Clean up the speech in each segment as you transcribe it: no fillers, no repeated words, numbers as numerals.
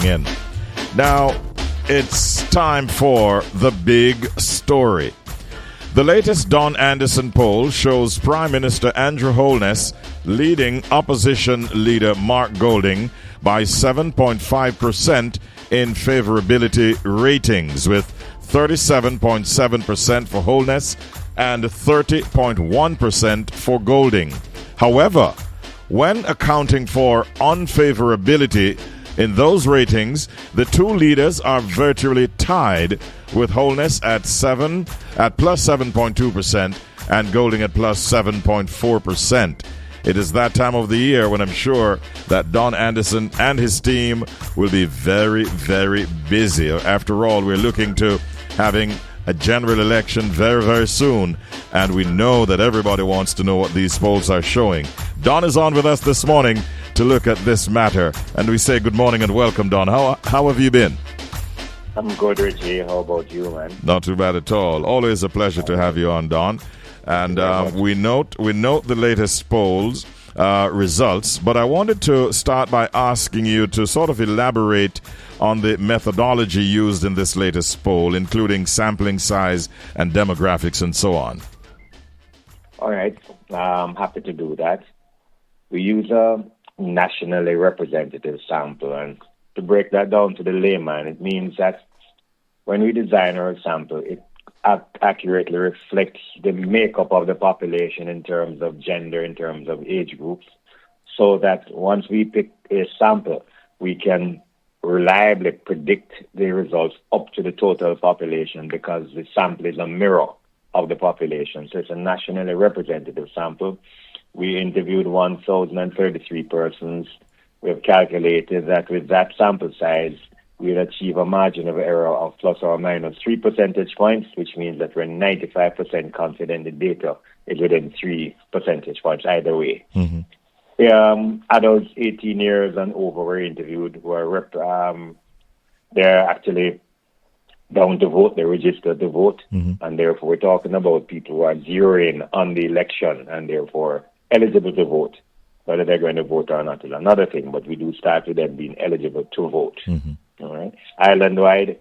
listening in. Now, it's time for the big story. The latest Don Anderson poll shows Prime Minister Andrew Holness leading opposition leader Mark Golding by 7.5% in favorability ratings, with 37.7% for Holness and 30.1% for Golding. However, when accounting for unfavorability in those ratings, the two leaders are virtually tied, with Holness at plus 7.2% and Golding at plus 7.4%. It is that time of the year when I'm sure that Don Anderson and his team will be very, very busy. After all, we're looking to having a general election very, very soon, and we know that everybody wants to know what these polls are showing. Don is on with us this morning to look at this matter, and we say good morning and welcome, Don. How have you been? I'm good, Richie. How about you, man? Not too bad at all. Always a pleasure to have you on, Don. And we note the latest polls results, but I wanted to start by asking you to sort of elaborate on the methodology used in this latest poll, including sampling size and demographics and so on. All right. I'm happy to do that. We use a nationally representative sample, and to break that down to the layman, it means that when we design our sample, it accurately reflects the makeup of the population in terms of gender, in terms of age groups, so that once we pick a sample, we can reliably predict the results up to the total population, because the sample is a mirror of the population. So it's a nationally representative sample. We interviewed 1,033 persons. We have calculated that with that sample size, we'll achieve a margin of error of plus or minus 3 percentage points, which means that we're 95% confident the data is within 3 percentage points either way. Mm-hmm. Adults 18 years and over were interviewed, they're actually down to vote, they're registered to vote, and therefore we're talking about people who are zeroing on the election and therefore eligible to vote. Whether they're going to vote or not is another thing, but we do start with them being eligible to vote. Mm-hmm. All right. Island-wide,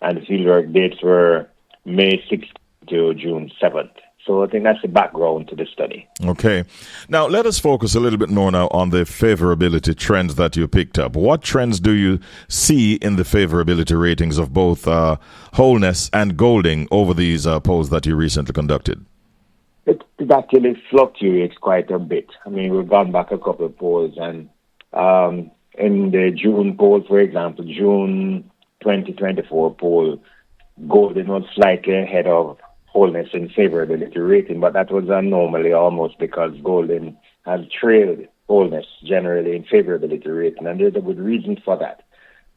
and the fieldwork dates were May 6th to June 7th. So I think that's the background to the study. Okay. Now, let us focus a little bit more now on the favorability trends that you picked up. What trends do you see in the favorability ratings of both Holness and Golding over these polls that you recently conducted? It actually fluctuates quite a bit. I mean, we've gone back a couple of polls, and in the June poll, for example, June 2024 poll, Golding was slightly ahead of Holness in favorability rating, but that was an anomaly almost because Golding has trailed Holness generally in favorability rating, and there's a good reason for that.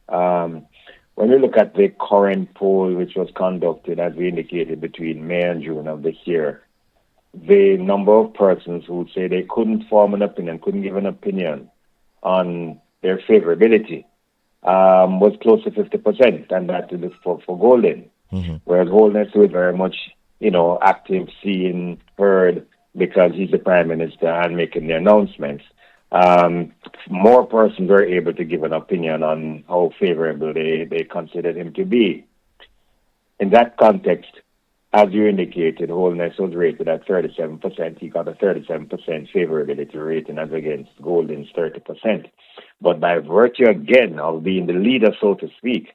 When we look at the current poll, which was conducted, as we indicated, between May and June of this year, the number of persons who would say they couldn't form an opinion, couldn't give an opinion on their favorability was close to 50%, and that is for Golding. Mm-hmm. Whereas Holness was very much, active, seen, heard, because he's the Prime Minister and making the announcements. More persons were able to give an opinion on how favorable they considered him to be. In that context, as you indicated, Holness was rated at 37%. He got a 37% favorability rating as against Golding's 30%. But by virtue, again, of being the leader, so to speak,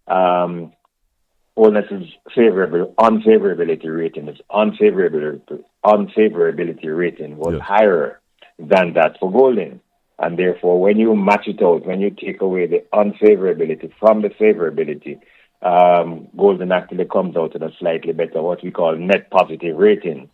Holness's unfavorability rating was higher than that for Golding. And therefore, when you match it out, when you take away the unfavorability from the favorability, Golding actually comes out at a slightly better, what we call net positive rating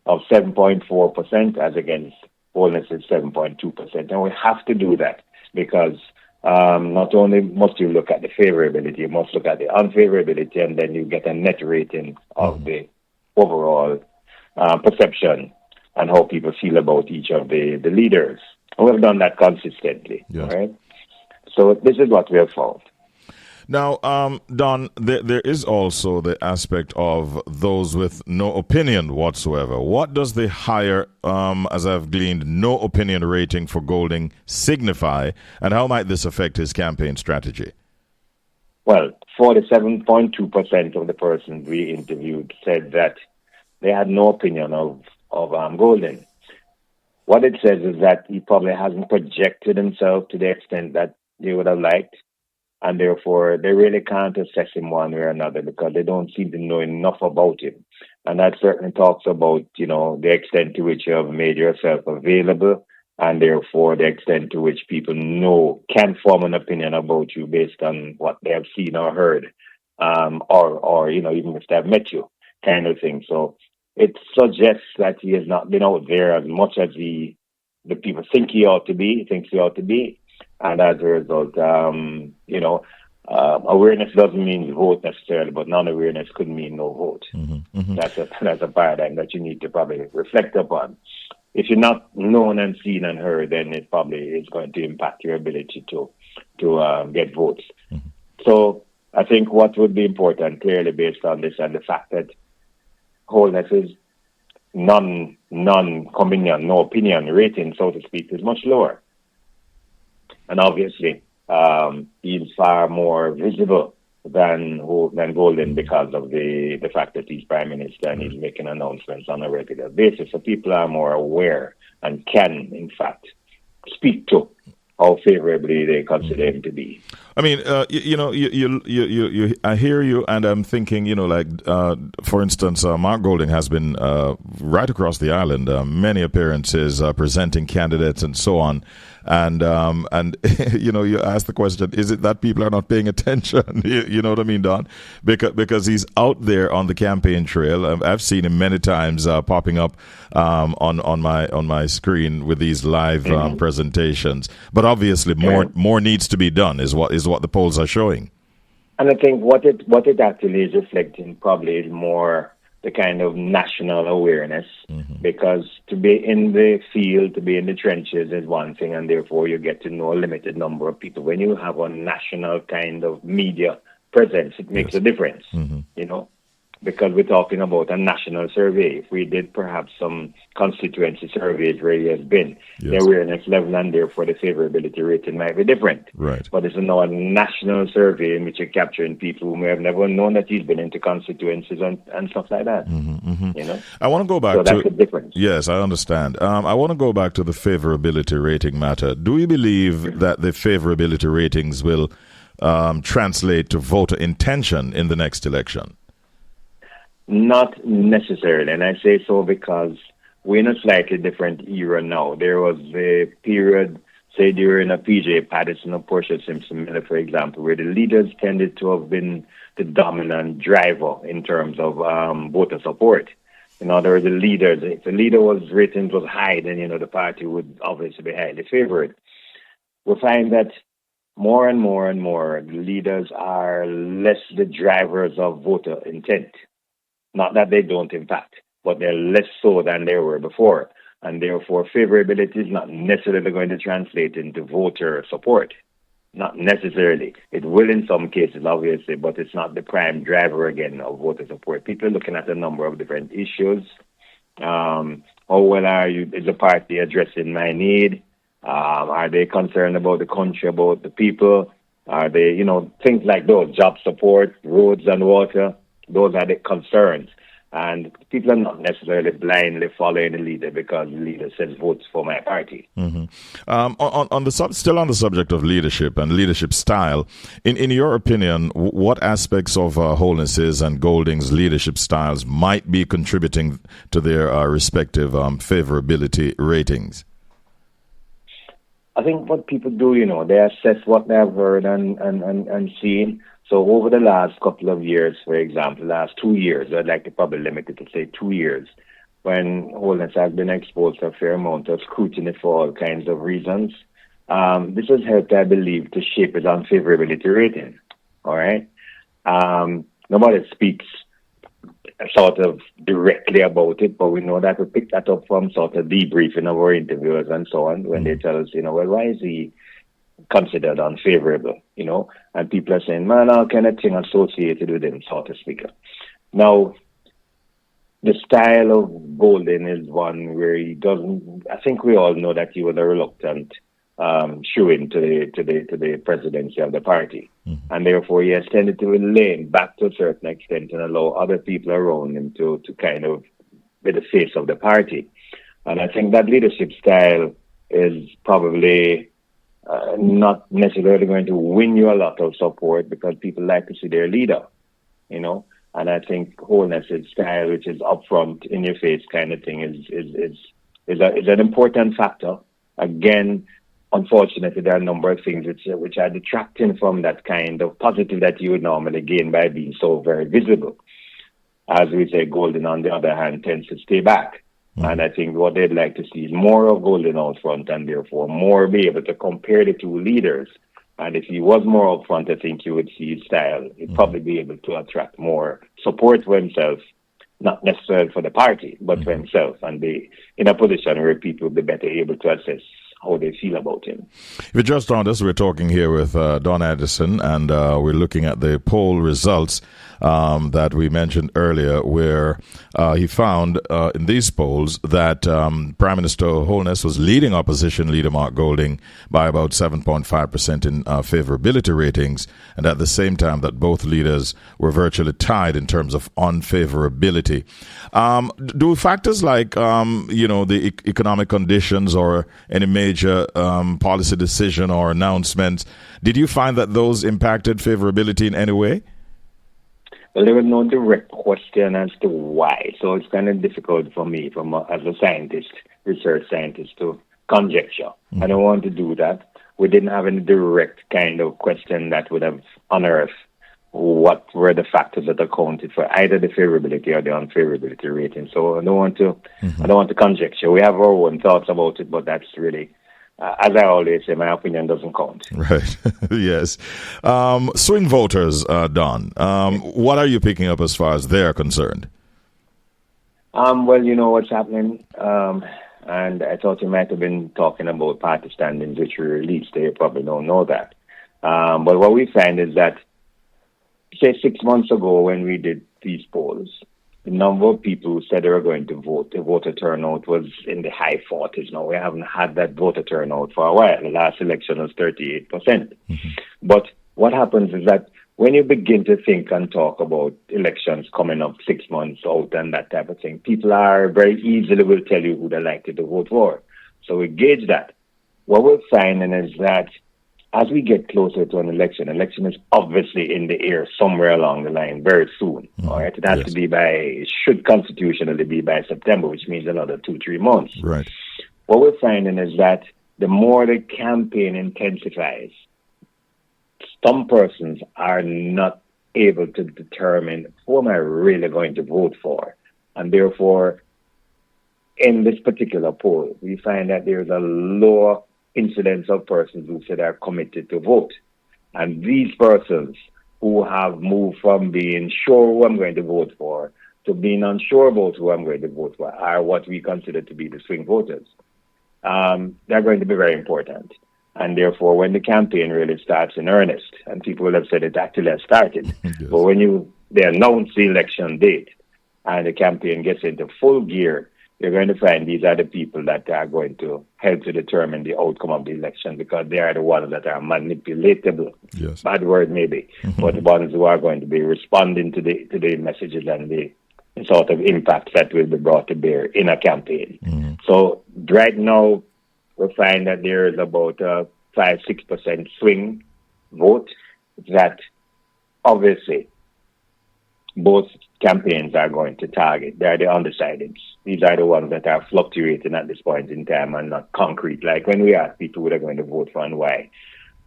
of 7.4% as against Holness's 7.2%. And we have to do that because not only must you look at the favorability, you must look at the unfavorability, and then you get a net rating of the overall perception and how people feel about each of the leaders. And we've done that consistently, right? So this is what we have found. Now, Don, there is also the aspect of those with no opinion whatsoever. What does the higher, as I've gleaned, no opinion rating for Golding signify, and how might this affect his campaign strategy? Well, 47.2% of the persons we interviewed said that they had no opinion of Golden. What it says is that he probably hasn't projected himself to the extent that they would have liked, and therefore they really can't assess him one way or another because they don't seem to know enough about him. And that certainly talks about, the extent to which you have made yourself available, and therefore the extent to which people can form an opinion about you based on what they have seen or heard, or even if they have met you, kind of thing. So it suggests that he has not been out there as much as the people think he ought to be, and as a result, awareness doesn't mean vote necessarily, but non-awareness could mean no vote. Mm-hmm. Mm-hmm. That's a paradigm that you need to probably reflect upon. If you're not known and seen and heard, then it probably is going to impact your ability to get votes. Mm-hmm. So I think what would be important, clearly based on this and the fact that Holness is non-communion, no opinion rating, so to speak, is much lower. And obviously, he's far more visible than Golden because of the fact that he's Prime Minister and he's making announcements on a regular basis. So people are more aware and can, in fact, speak to how favorably they consider him to be. I mean, I hear you, and I'm thinking, for instance, Mark Golding has been right across the island, many appearances, presenting candidates and so on. And you ask the question, is it that people are not paying attention? You know what I mean, Don? Because he's out there on the campaign trail. I've seen him many times popping up on my screen with these live presentations. But obviously, more needs to be done, is what the polls are showing. And I think what it actually is reflecting probably is more the kind of national awareness, because to be in the field, to be in the trenches is one thing, and therefore you get to know a limited number of people. When you have a national kind of media presence, it makes a difference, because we're talking about a national survey. If we did perhaps some constituency surveys where he has been, the awareness level and therefore the favorability rating might be different. Right. But it's now a national survey in which you're capturing people who may have never known that he's been into constituencies and stuff like that. I want to go back so that's the difference. Yes, I understand. I want to go back to the favorability rating matter. Do you believe that the favorability ratings will translate to voter intention in the next election? Not necessarily, and I say so because we're in a slightly different era now. There was a period, say during a PJ Patterson or Portia Simpson Miller, for example, where the leaders tended to have been the dominant driver in terms of voter support. In other words, if the leader ratings was high, then the party would obviously be highly favored. We find that more and more and more, the leaders are less the drivers of voter intent. Not that they don't impact, but they're less so than they were before. And therefore, favorability is not necessarily going to translate into voter support. Not necessarily. It will in some cases, obviously, but it's not the prime driver, again, of voter support. People are looking at a number of different issues. How well is the party addressing my need? Are they concerned about the country, about the people? Are they, things like those, job support, roads and water? Those are the concerns. And people are not necessarily blindly following the leader because the leader says votes for my party. Still on the subject of leadership and leadership style, in your opinion, what aspects of Holness's and Golding's leadership styles might be contributing to their respective favorability ratings? I think what people do, they assess what they've heard and seen. So over the last couple of years, for example, last 2 years, I'd like to probably limit it to say 2 years, when Holness has been exposed to a fair amount of scrutiny for all kinds of reasons. This has helped, I believe, to shape his unfavorability rating. All right? Nobody speaks sort of directly about it, but we know that we pick that up from sort of debriefing of our interviewers and so on when they tell us, why is he considered unfavorable, and people are saying, man, all kind of thing associated with him, so to speak. Now, the style of Golden is one where he doesn't, I think we all know that he was a reluctant shoo-in to the presidency of the party. And therefore he has tended to lane back to a certain extent and allow other people around him to kind of be the face of the party. And I think that leadership style is probably not necessarily going to win you a lot of support because people like to see their leader, you know. And I think Holness' style, which is upfront, in your face kind of thing, is an important factor. Again, unfortunately, there are a number of things which are detracting from that kind of positive that you would normally gain by being so very visible. As we say, Golden, on the other hand, tends to stay back. And I think what they'd like to see is more of Golden out front and therefore more be able to compare the two leaders. And if he was more up front, I think you would see his style. He'd probably be able to attract more support for himself, not necessarily for the party, but for himself, and be in a position where people would be better able to assess how they feel about him. If you just joined us, we're talking here with Don Addison, and we're looking at the poll results that we mentioned earlier, where he found in these polls that Prime Minister Holness was leading opposition leader Mark Golding by about 7.5% in favorability ratings, and at the same time that both leaders were virtually tied in terms of unfavorability. Do factors like the economic conditions or any major policy decision or announcements, did you find that those impacted favorability in any way? Well, there was no direct question as to why, so it's kind of difficult for me, as a scientist, research scientist, to conjecture. I don't want to do that. We didn't have any direct kind of question that would have unearthed what were the factors that accounted for either the favorability or the unfavorability rating. So I don't want to conjecture. We have our own thoughts about it, but that's really, as I always say, my opinion doesn't count. Right. Yes. Swing voters, Don. What are you picking up as far as they're concerned? Well, you know what's happening, and I thought you might have been talking about party standings, which we released. They probably don't know that. But what we find is that, say 6 months ago when we did these polls, the number of people who said they were going to vote, the voter turnout was in the high 40s. Now, we haven't had that voter turnout for a while. The last election was 38%. But what happens is that when you begin to think and talk about elections coming up 6 months out and that type of thing, people are very easily will tell you who they're likely to vote for. So we gauge that. What we're finding is that as we get closer to an election is obviously in the air somewhere along the line very soon. All right, it has to be it should constitutionally be by September, which means another 2-3 months. Right. What we're finding is that the more the campaign intensifies, some persons are not able to determine who am I really going to vote for. And therefore, in this particular poll, we find that there's a lower incidence of persons who said are committed to vote. And these persons who have moved from being sure who I'm going to vote for to being unsure about who I'm going to vote for are what we consider to be the swing voters. They're going to be very important. And therefore, when the campaign really starts in earnest, and people will have said it actually has started, but when they announce the election date and the campaign gets into full gear, you're going to find these are the people that are going to help to determine the outcome of the election because they are the ones that are manipulatable. Yes. Bad word maybe, but the ones who are going to be responding to the messages and the sort of impact that will be brought to bear in a campaign. So right now, we find that there is about a 5-6% swing vote that obviously both campaigns are going to target. They are the undecideds. These are the ones that are fluctuating at this point in time and not concrete. Like when we ask people who they're going to vote for and why,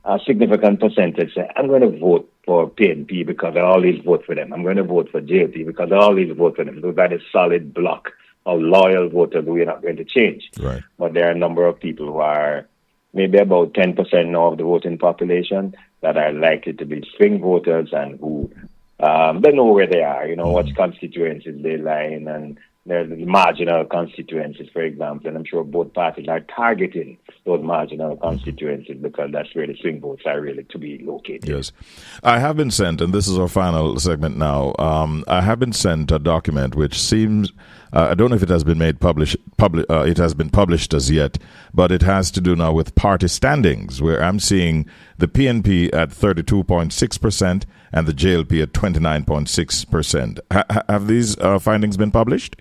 a significant percentage say, I'm going to vote for PNP because I always vote for them. I'm going to vote for JLP because I always vote for them. Those are the solid block of loyal voters who we're not going to change. Right. But there are a number of people who are maybe about 10% now of the voting population that are likely to be swing voters and who they know where they are, what constituencies they lie in, and there's marginal constituencies, for example, and I'm sure both parties are targeting those marginal constituencies because that's where the swing votes are really to be located. Yes. I have been sent, and this is our final segment now, I have been sent a document which seems, I don't know if it has been it has been published as yet, but it has to do now with party standings, where I'm seeing the PNP at 32.6% and the JLP at 29.6%. Have these findings been published?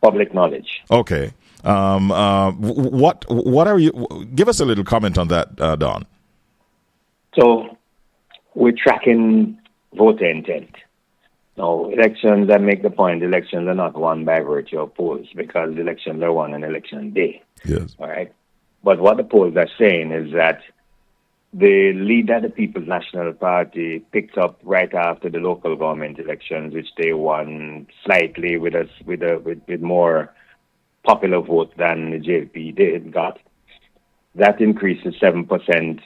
Public knowledge. Okay. What are you? Give us a little comment on that, Don. So we're tracking voter intent. Now, elections, I make the point, elections are not won by virtue of polls because elections are won on election day. Yes. All right. But what the polls are saying is that the lead that the People's National Party picked up right after the local government elections, which they won slightly with more popular votes than the JLP got, that increased to 7%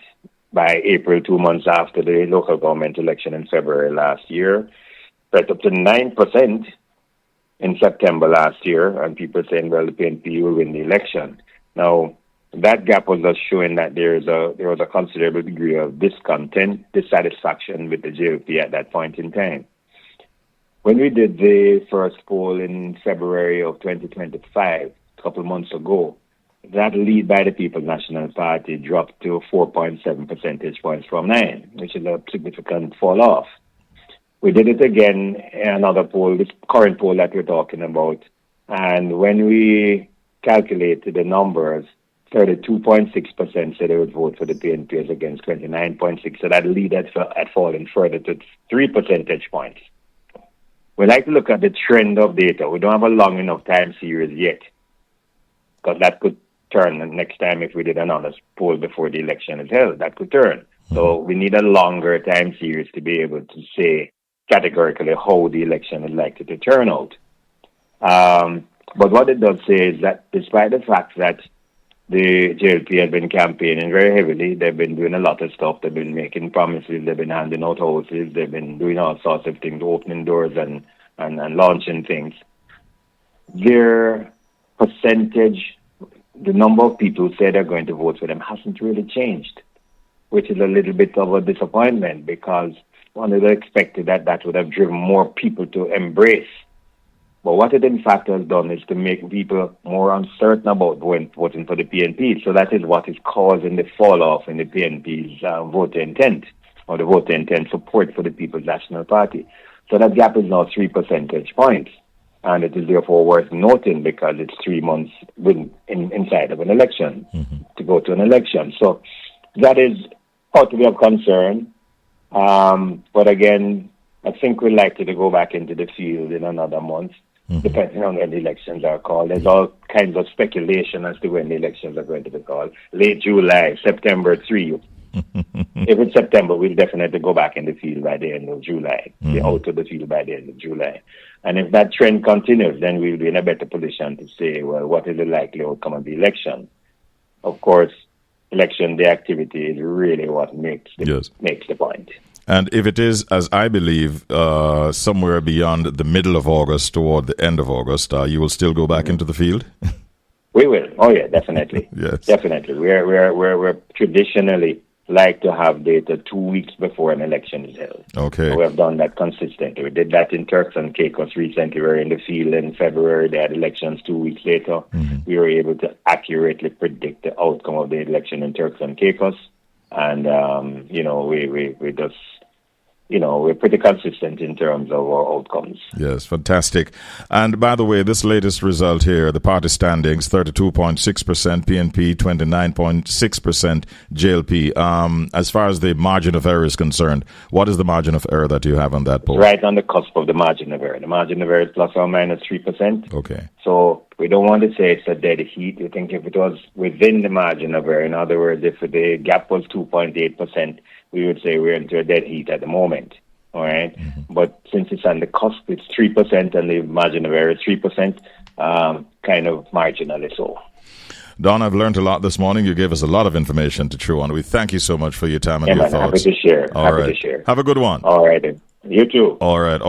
by April, 2 months after the local government election in February last year, right up to 9% in September last year, and people saying, well, the PNP will win the election. Now, that gap was just showing that there was a considerable degree of dissatisfaction with the JLP at that point in time. When we did the first poll in February of 2025, a couple of months ago, that lead by the People's National Party dropped to 4.7 percentage points from 9, which is a significant fall off. We did it again in another poll, this current poll that we're talking about, and when we calculated the numbers, 32.6% said they would vote for the PNP as against 29.6%. So that lead had fallen further to 3 percentage points. We like to look at the trend of data. We don't have a long enough time series yet, because that could turn next time if we did another poll before the election is held. That could turn. So we need a longer time series to be able to say categorically how the election is likely to turn out. But what it does say is that despite the fact that the JLP has been campaigning very heavily, they've been doing a lot of stuff, they've been making promises, they've been handing out houses, they've been doing all sorts of things, opening doors and launching things. Their percentage, the number of people who say they're going to vote for them hasn't really changed, which is a little bit of a disappointment because one would have expected that would have driven more people to embrace. But what it in fact has done is to make people more uncertain about voting for the PNP. So that is what is causing the fall off in the PNP's voter intent, or the voter intent support for the People's National Party. So that gap is now 3 percentage points. And it is therefore worth noting because it's 3 months inside of an election to go to an election. So that is ought to be of concern. But again, I think we're likely to go back into the field in another month, depending on when the elections are called. There's all kinds of speculation as to when the elections are going to be called. Late July, September 3. If it's September, we'll definitely go back in the field by the end of July, be out of the field by the end of July. And if that trend continues, then we'll be in a better position to say, well, what is the likely outcome of the election? Of course, election day activity is really what makes the point. And if it is, as I believe, somewhere beyond the middle of August toward the end of August, you will still go back into the field? We will. Oh, yeah, definitely. Yes. Definitely. We're traditionally like to have data 2 weeks before an election is held. Okay. So we have done that consistently. We did that in Turks and Caicos recently. We were in the field in February. They had elections 2 weeks later. We were able to accurately predict the outcome of the election in Turks and Caicos. And, we just... we're pretty consistent in terms of our outcomes. Yes, fantastic. And by the way, this latest result here, the party standings, 32.6% PNP, 29.6% JLP. As far as the margin of error is concerned, what is the margin of error that you have on that poll? Right on the cusp of the margin of error. The margin of error is plus or minus 3%. Okay. So we don't want to say it's a dead heat. We think if it was within the margin of error, in other words, if the gap was 2.8%, we would say we're into a dead heat at the moment, all right? But since it's on the cusp, it's 3%, and the margin of error is 3%, kind of marginally so. Don, I've learned a lot this morning. You gave us a lot of information to chew on. We thank you so much for your time and your thoughts. Happy to share. All right. Have a good one. All right. You too. All right.